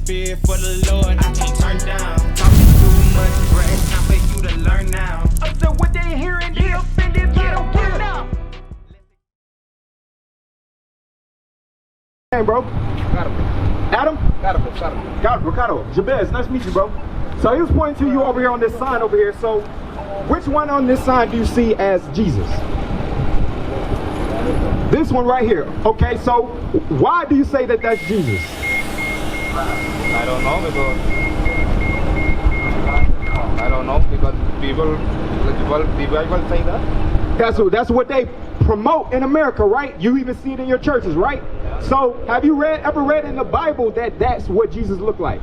spirit for the Lord, I can't turn down. Talking too much, bruh, it's time for you to learn now. So what they hearing, get offended, get on now. Hey, bro. Adam? Ricardo. Ricardo. Jabez, nice to meet you, bro. So he was pointing to you over here on this sign over here. So which one on this sign do you see as Jesus? This one right here. Okay, so why do you say that that's Jesus? I don't know because people say that. That's what they promote in America, right? You even see it in your churches, right? Yeah. So have you ever read in the Bible that that's what Jesus looked like?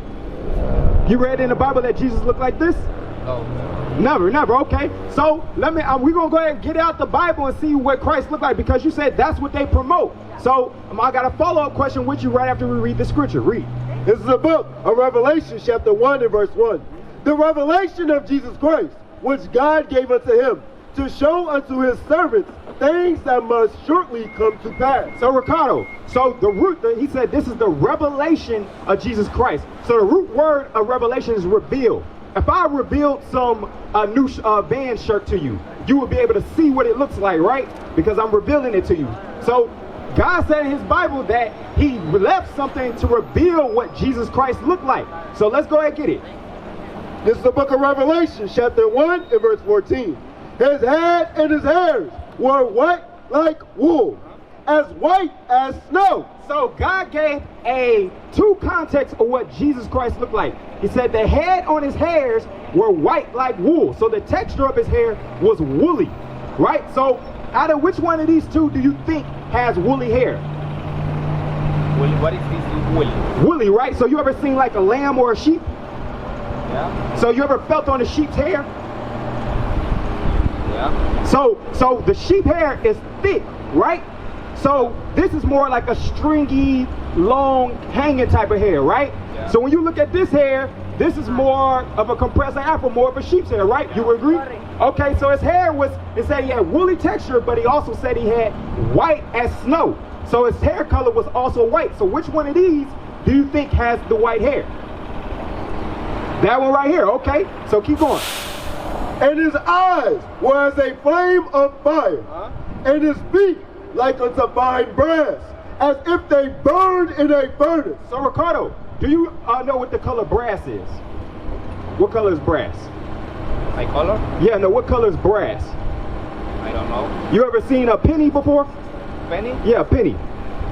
You read in the Bible that Jesus looked like this? No. Never. Okay. So we're gonna go ahead and get out the Bible and see what Christ looked like, because you said that's what they promote. So I got a follow-up question with you right after we read the scripture. Read. This is the book of Revelation, chapter 1 and verse 1. The revelation of Jesus Christ, which God gave unto him, to show unto his servants things that must shortly come to pass. So Ricardo, so the root, he said this is the revelation of Jesus Christ. So the root word of revelation is reveal. If I revealed a new band shirt to you, you would be able to see what it looks like, right? Because I'm revealing it to you. So God said in his Bible that he left something to reveal what Jesus Christ looked like. So let's go ahead and get it. This is the book of Revelation, chapter 1 and verse 14. His head and his hairs were white like wool, as white as snow. So God gave two contexts of what Jesus Christ looked like. He said the head on his hairs were white like wool. So the texture of his hair was woolly, right? So out of which one of these two do you think has woolly hair? Woolly, what is this woolly? Woolly, right? So you ever seen like a lamb or a sheep? Yeah. So you ever felt on a sheep's hair? Yeah. So the sheep hair is thick, right? So this is more like a stringy, long, hanging type of hair, right? Yeah. So when you look at this hair, this is more of a compressed afro, more of a sheep's hair, right? Yeah. You would agree? Okay, so his hair it said he had woolly texture, but he also said he had white as snow. So his hair color was also white. So which one of these do you think has the white hair? That one right here, okay? So keep going. And his eyes were as a flame of fire, and his feet like unto fine brass, as if they burned in a furnace. So Ricardo, do you know what the color brass is? What color is brass? My color? Yeah, no, what color is brass? I don't know. You ever seen a penny before? Penny? Yeah, a penny.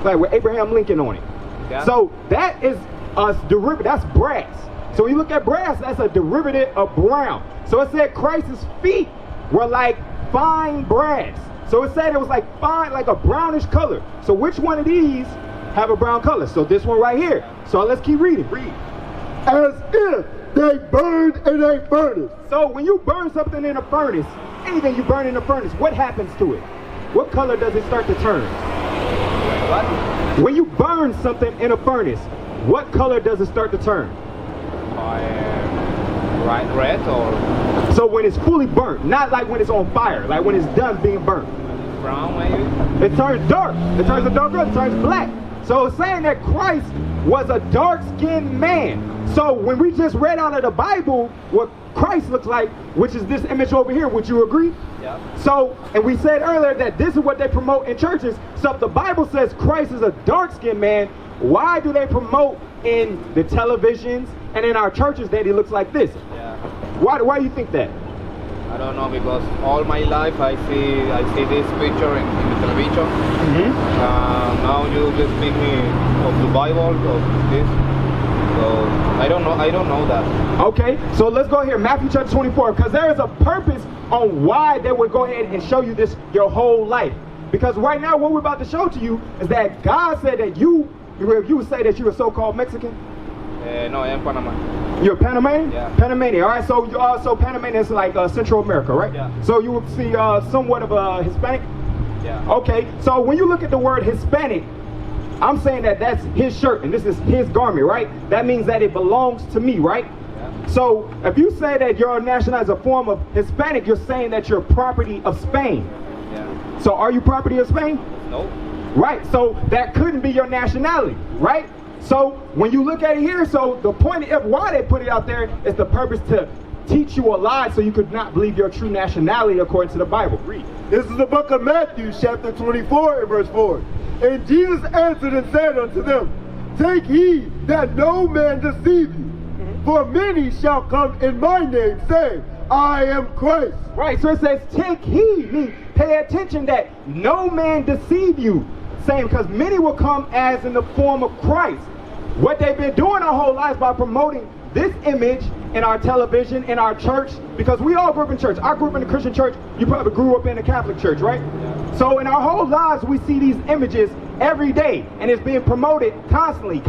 Like with Abraham Lincoln on it. Yeah. So that is a derivative, that's brass. So when you look at brass, that's a derivative of brown. So it said Christ's feet were like fine brass. So it said it was like fine, like a brownish color. So which one of these have a brown color? So this one right here. So let's keep reading. Read. As if they burned in a furnace. So when you burn something in a furnace, anything you burn in a furnace, what happens to it? What color does it start to turn? What? When you burn something in a furnace, what color does it start to turn? Red or? So when it's fully burnt, not like when it's on fire, like when it's done being burnt. Brown maybe? It turns dark. It turns a dark red, it turns black. So it's saying that Christ was a dark-skinned man. So when we just read out of the Bible what Christ looks like, which is this image over here, would you agree? Yeah. So, and we said earlier that this is what they promote in churches. So if the Bible says Christ is a dark-skinned man, why do they promote in the televisions and in our churches that he looks like this? Yeah. Why do you think that? I don't know, because all my life I see this picture in the television. Now you just speak me of the Bible, of this. So I don't know that. Okay, so let's go here, Matthew chapter 24, because there is a purpose on why they would go ahead and show you this your whole life. Because right now what we're about to show to you is that God said that you would say that you're a so-called Mexican. No, I am Panama. You're a Panamanian? Yeah. Panamanian, all right, so Panamanian is like Central America, right? Yeah. So you would see somewhat of a Hispanic? Yeah. Okay, so when you look at the word Hispanic, I'm saying that that's his shirt and this is his garment, right? That means that it belongs to me, right? Yeah. So if you say that your nationality is a form of Hispanic, you're saying that you're property of Spain. Yeah. So are you property of Spain? No. Right, so that couldn't be your nationality, right? So when you look at it here, so the point of why they put it out there is the purpose to teach you a lie so you could not believe your true nationality according to the Bible. Read. This is the book of Matthew, chapter 24, and verse 4. And Jesus answered and said unto them, Take heed that no man deceive you. For many shall come in my name, saying, I am Christ. Right, so it says, take heed, mean pay attention that no man deceive you. Saying, because many will come as in the form of Christ. What they've been doing our whole lives by promoting this image in our television, in our church, because we all grew up in church. I grew up in a Christian church. You probably grew up in a Catholic church, right? Yeah. So in our whole lives, we see these images every day, and it's being promoted constantly.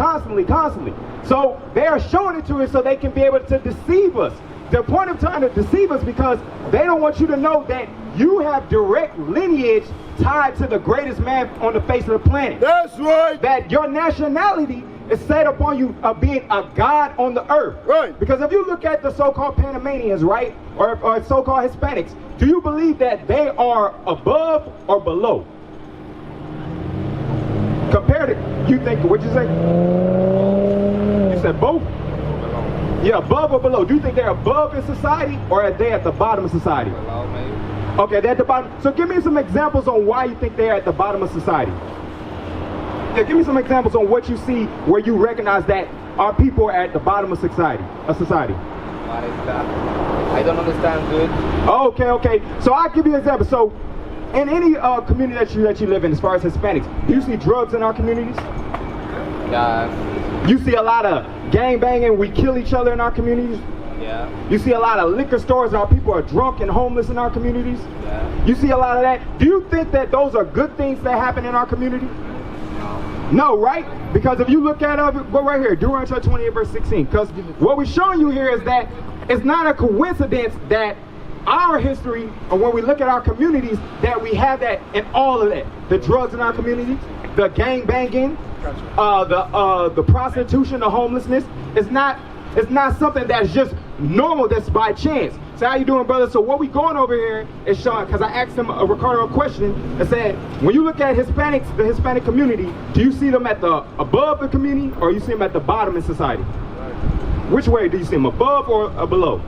So they are showing it to us so they can be able to deceive us. The point of trying to deceive us because they don't want you to know that you have direct lineage tied to the greatest man on the face of the planet. That's right. That your nationality is set upon you of being a god on the earth. Right. Because if you look at the so-called Panamanians, right, or so-called Hispanics, do you believe that they are above or below? Compared to, you think, what'd you say? You said both? Yeah, above or below. Do you think they're above in society or are they at the bottom of society? Below, maybe. Okay, they're at the bottom. So give me some examples on why you think they're at the bottom of society. Yeah, give me some examples on what you see where you recognize that our people are at the bottom of society. What is that? I don't understand good. Okay. So I'll give you an example. So in any community that you live in, as far as Hispanics, do you see drugs in our communities? Yeah. You see a lot of gang banging, we kill each other in our communities? Yeah. You see a lot of liquor stores, our people are drunk and homeless in our communities? Yeah. You see a lot of that. Do you think that those are good things that happen in our community? No, right? Because if you look at it, go right here, Deuteronomy 28 verse 16. Because what we're showing you here is that it's not a coincidence that our history, or when we look at our communities, that we have that in all of that. The drugs in our communities, the gang banging, the prostitution, the homelessness. It's not something that's just normal, that's by chance. So how you doing, brother? So what we going over here is showing, because I asked him Ricardo a question and said, when you look at Hispanics, the Hispanic community, do you see them at the above the community or you see them at the bottom in society? Which way do you see them, above or below?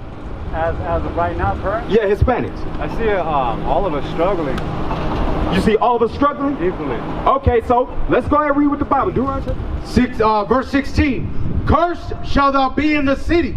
As of right now, current? Yeah, Hispanics. I see all of us struggling. You see all of us struggling? Equally. Okay, so let's go ahead and read with the Bible. Verse 16. Cursed shall thou be in the city,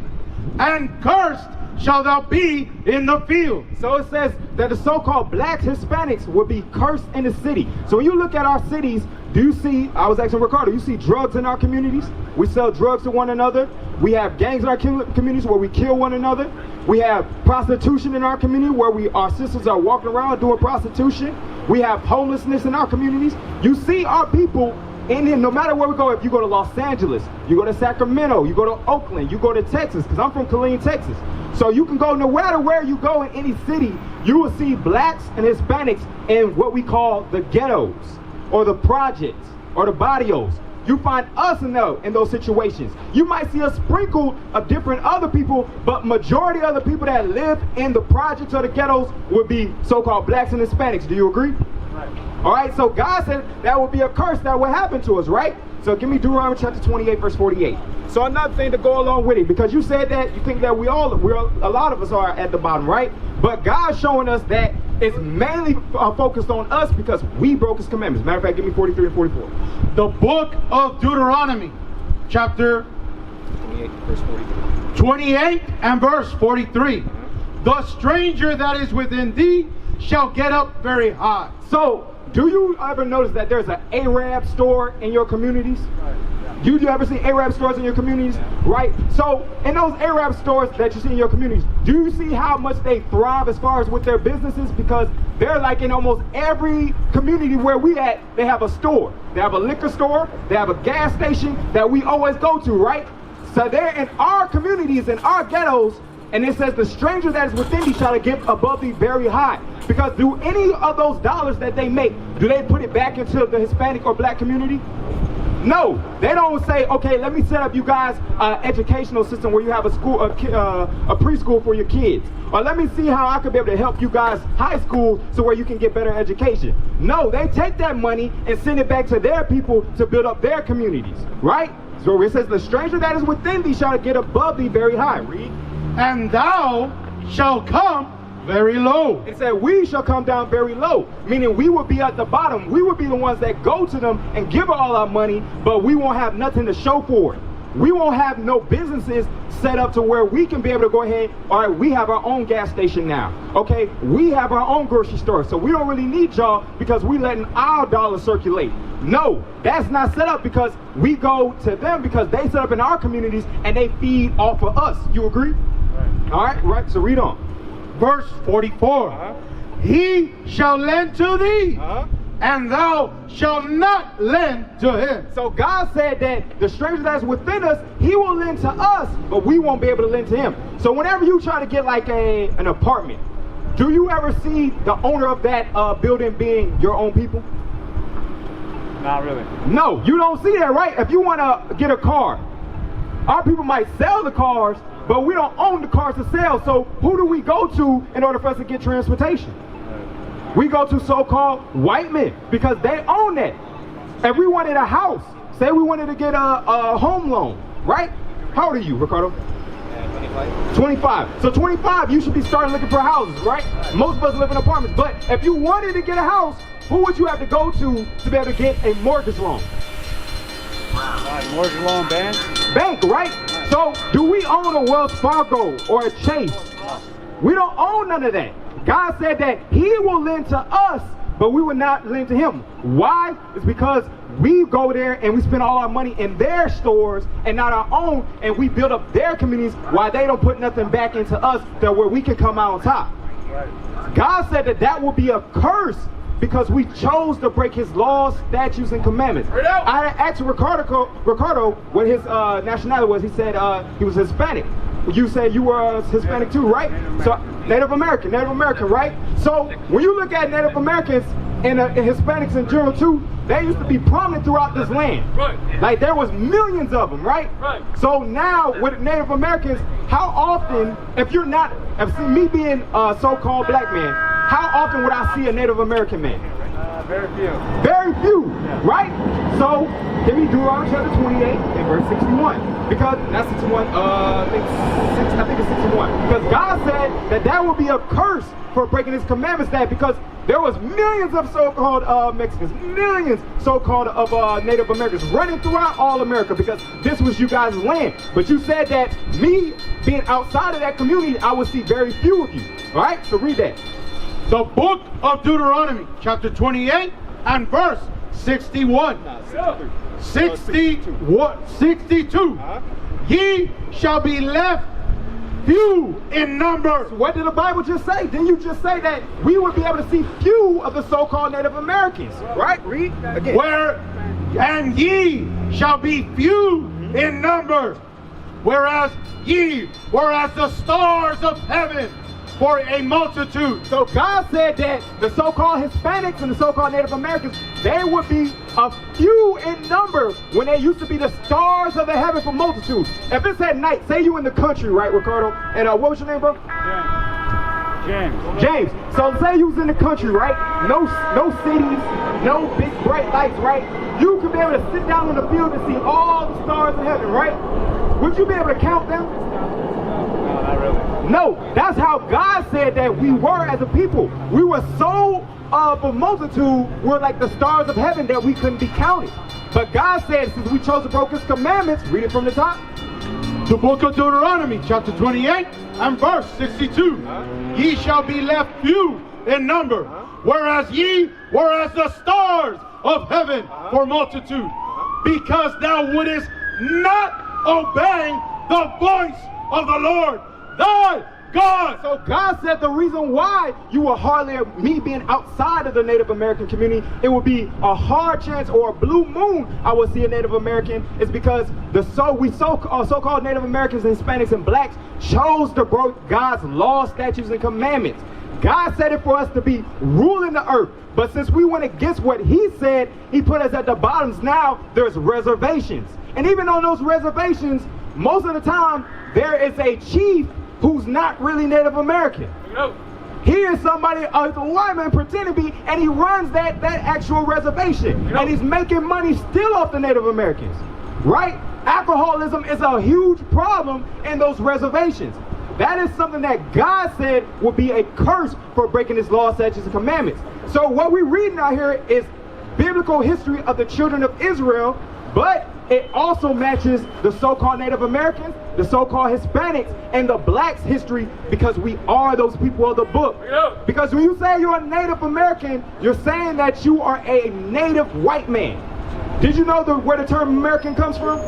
and cursed shall thou be in the field. So it says that the so-called black Hispanics will be cursed in the city. So when you look at our cities, do you see, I was asking Ricardo, you see drugs in our communities? We sell drugs to one another. We have gangs in our communities where we kill one another. We have prostitution in our community where our sisters are walking around doing prostitution. We have homelessness in our communities. You see our people in here, no matter where we go. If you go to Los Angeles, you go to Sacramento, you go to Oakland, you go to Texas, because I'm from Killeen, Texas. So you can go no matter where you go in any city, you will see blacks and Hispanics in what we call the ghettos, or the projects, or the barrios. You find us in those situations. You might see a sprinkle of different other people, but majority of the people that live in the projects or the ghettos would be so-called blacks and Hispanics. Do you agree? Right. All right, so God said that would be a curse that would happen to us, right? So give me Deuteronomy chapter 28, verse 48. So another thing to go along with it, because you said that you think that a lot of us are at the bottom, right? But God's showing us that it's mainly focused on us because we broke his commandments. Matter of fact, give me 43 and 44. The book of Deuteronomy, chapter 28, verse 43. 28 and verse 43. The stranger that is within thee shall get up very high. So, do you ever notice that there's an Arab store in your communities? You ever see Arab stores in your communities? Right? So, in those Arab stores that you see in your communities, do you see how much they thrive as far as with their businesses? Because they're like in almost every community where we at, they have a store. They have a liquor store, they have a gas station that we always go to, right? So they're in our communities, in our ghettos, and it says the stranger that is within thee shall give above thee very high. Because do any of those dollars that they make, do they put it back into the Hispanic or black community? No, they don't say, okay, let me set up you guys an educational system where you have a school, a preschool for your kids. Or let me see how I could be able to help you guys high school so where you can get better education. No, they take that money and send it back to their people to build up their communities, right? So it says, the stranger that is within thee shall get above thee very high. Read. And thou shalt come very low. It said, we shall come down very low, meaning we will be at the bottom. We will be the ones that go to them and give all our money, but we won't have nothing to show for it. We won't have no businesses set up to where we can be able to go ahead, all right, we have our own gas station now, okay? We have our own grocery store, so we don't really need y'all because we letting our dollars circulate. No, that's not set up because we go to them because they set up in our communities and they feed off of us. You agree? Right. All right, so read on. Verse 44. He shall lend to thee, and thou shalt not lend to him. So God said that the stranger that's within us, he will lend to us, but we won't be able to lend to him. So whenever you try to get like an apartment, do you ever see the owner of that building being your own people? Not really. No, you don't see that, right? If you want to get a car, our people might sell the cars, but we don't own the cars to sell. So who do we go to in order for us to get transportation? We go to so-called white men because they own that. If we wanted a house, say we wanted to get a home loan, right? How old are you, Ricardo? 25. 25. So 25, you should be starting looking for houses, right? Most of us live in apartments. But if you wanted to get a house, who would you have to go to be able to get a mortgage loan? Mortgage loan bank? Bank, right? So do we own a Wells Fargo or a Chase? We don't own none of that. God said that he will lend to us, but we will not lend to him. Why? It's because we go there and we spend all our money in their stores and not our own, and we build up their communities while they don't put nothing back into us that where we can come out on top. God said that that will be a curse because we chose to break his laws, statutes, and commandments. I asked Ricardo what his nationality was. He said he was Hispanic. You said you were Hispanic too, right? So Native American, right? So when you look at Native Americans and Hispanics in general too, they used to be prominent throughout this land. Right. Like there was millions of them, right? Right. So now with Native Americans, how often, if me being a so-called black man, how often would I see a Native American man? Very few. Very few, right? So give me Deuteronomy chapter 28 and verse 61. Because that's 61, I think it's 61. Because God said that would be a curse for breaking his commandments, that because there was millions of so-called Mexicans, millions so-called of Native Americans running throughout all America because this was you guys' land. But you said that me being outside of that community, I would see very few of you. All right, so read that. The book of Deuteronomy, chapter 28 and verse 61. 62. Ye shall be left few in number. So what did the Bible just say? Didn't you just say that we would be able to see few of the so-called Native Americans? Right? Read again. And ye shall be few in number, whereas the stars of heaven for a multitude. So God said that the so-called Hispanics and the so-called Native Americans, they would be a few in number when they used to be the stars of the heaven for multitudes. If it's at night, say you in the country, right, Ricardo? And what was your name, bro? James. So say you was in the country, right? No cities, no big bright lights, right? You could be able to sit down on the field and see all the stars of heaven, right? Would you be able to count them? No, not really. No, that's how God said that we were as a people. We were so of a multitude, we're like the stars of heaven that we couldn't be counted. But God said, since we chose to break his commandments, read it from the top. The book of Deuteronomy, chapter 28 and verse 62. Ye shall be left few in number, whereas ye were as the stars of heaven for multitude, because thou wouldest not obey the voice of the Lord thy God. So God said the reason why you were hardly, me being outside of the Native American community, it would be a hard chance or a blue moon I would see a Native American, is because so-called Native Americans and Hispanics and blacks chose to break God's laws, statutes, and commandments. God said it for us to be ruling the earth. But since we went against what he said, he put us at the bottoms. Now there's reservations. And even on those reservations, most of the time, there is a chief who's not really Native American. He is somebody, a white man pretending to be, and he runs that actual reservation. And he's making money still off the Native Americans, right? Alcoholism is a huge problem in those reservations. That is something that God said would be a curse for breaking his laws, statutes, and commandments. So what we're reading out here is biblical history of the children of Israel, but it also matches the so-called Native Americans, the so-called Hispanics, and the blacks' history, because we are those people of the book. Because when you say you're a Native American, you're saying that you are a native white man. Did you know where the term American comes from?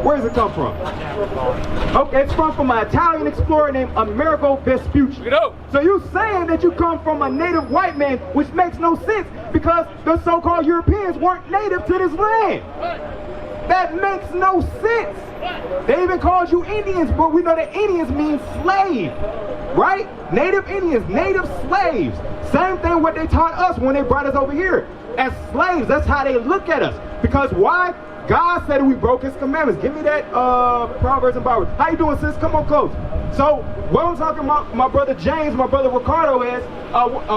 Where does it come from? Okay, it's from an Italian explorer named Amerigo Vespucci. So you're saying that you come from a native white man, which makes no sense because the so-called Europeans weren't native to this land. That makes no sense. They even called you Indians, but we know that Indians mean slave, right? Native Indians, native slaves. Same thing what they taught us when they brought us over here. As slaves, that's how they look at us. Because why? God said we broke his commandments. Give me that Proverbs and Bible. How you doing, sis? Come on close. So what I'm talking about, my brother James, my brother Ricardo, is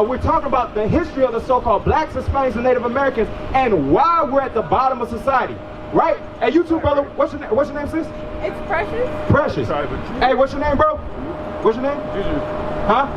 we're talking about the history of the so-called blacks, Hispanics, and Native Americans, and why we're at the bottom of society. Right? Hey, you too, brother. What's your name, sis? It's Precious. Precious. Hey, what's your name, bro? What's your name? Huh?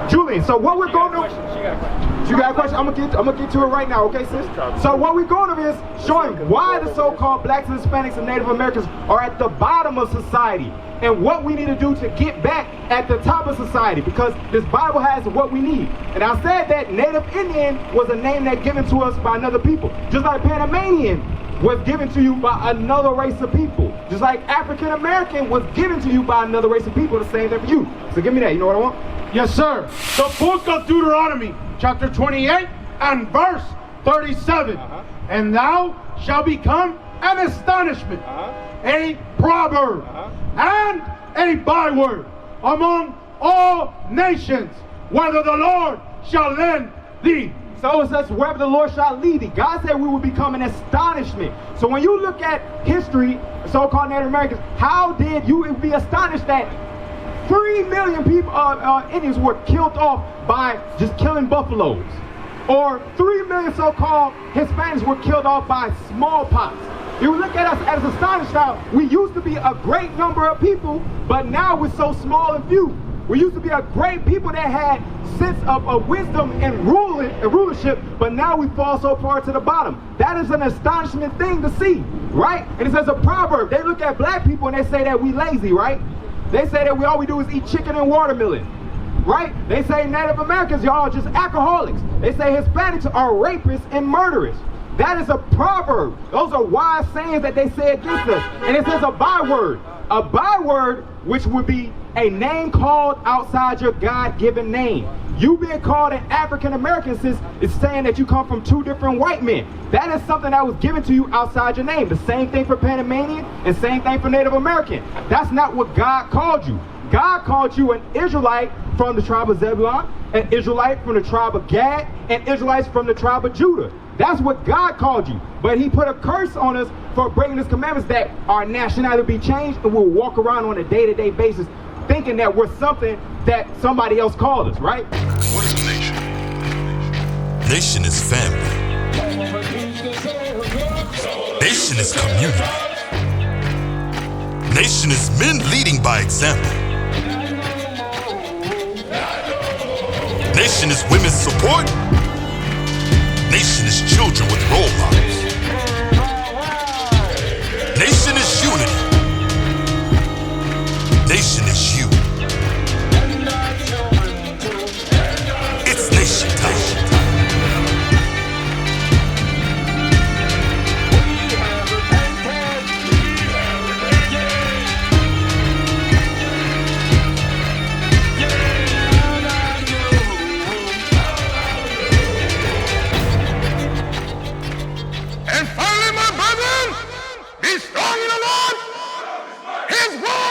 Julian. So what we're going to do? You got a question? I'm gonna get to it right now, okay, sis? So what we're going to do is showing why the so-called blacks and Hispanics and Native Americans are at the bottom of society, and what we need to do to get back at the top of society, because this Bible has what we need. And I said that Native Indian was a name that given to us by another people, just like Panamanian was given to you by another race of people. Just like African American was given to you by another race of people, the same thing for you. So give me that, you know what I want? Yes, sir. The book of Deuteronomy, chapter 28 and verse 37. And thou shalt become an astonishment, a proverb, and a byword among all nations, whether the Lord shall lend thee. So it says, wherever the Lord shall lead thee. God said we will become an astonishment. So when you look at history, so-called Native Americans, how did you be astonished that 3 million people, Indians were killed off by just killing buffaloes? Or 3 million so-called Hispanics were killed off by smallpox? You look at us as astonished how we used to be a great number of people, but now we're so small and few. We used to be a great people that had sense of wisdom and rulership, but now we fall so far to the bottom. That is an astonishment thing to see, right? And it says a proverb. They look at black people and they say that we lazy, right? They say that all we do is eat chicken and watermelon, right? They say Native Americans, y'all are just alcoholics. They say Hispanics are rapists and murderers. That is a proverb. Those are wise sayings that they say against us. And it says a byword. A byword, which would be a name called outside your God-given name. You being called an African American is saying that you come from 2 different white men. That is something that was given to you outside your name. The same thing for Panamanian and same thing for Native American. That's not what God called you. God called you an Israelite from the tribe of Zabud, an Israelite from the tribe of Gad, and Israelites from the tribe of Judah. That's what God called you. But he put a curse on us for breaking his commandments, that our nationality be changed and we'll walk around on a day-to-day basis thinking that we're something that somebody else called us, right? What is a nation? Nation is family. Nation is community. Nation is men leading by example. Nation is women's support. Nation is children with role models. Nation is unity. Nation is you. It's nation time. And finally, my brethren, be strong in the Lord, His word.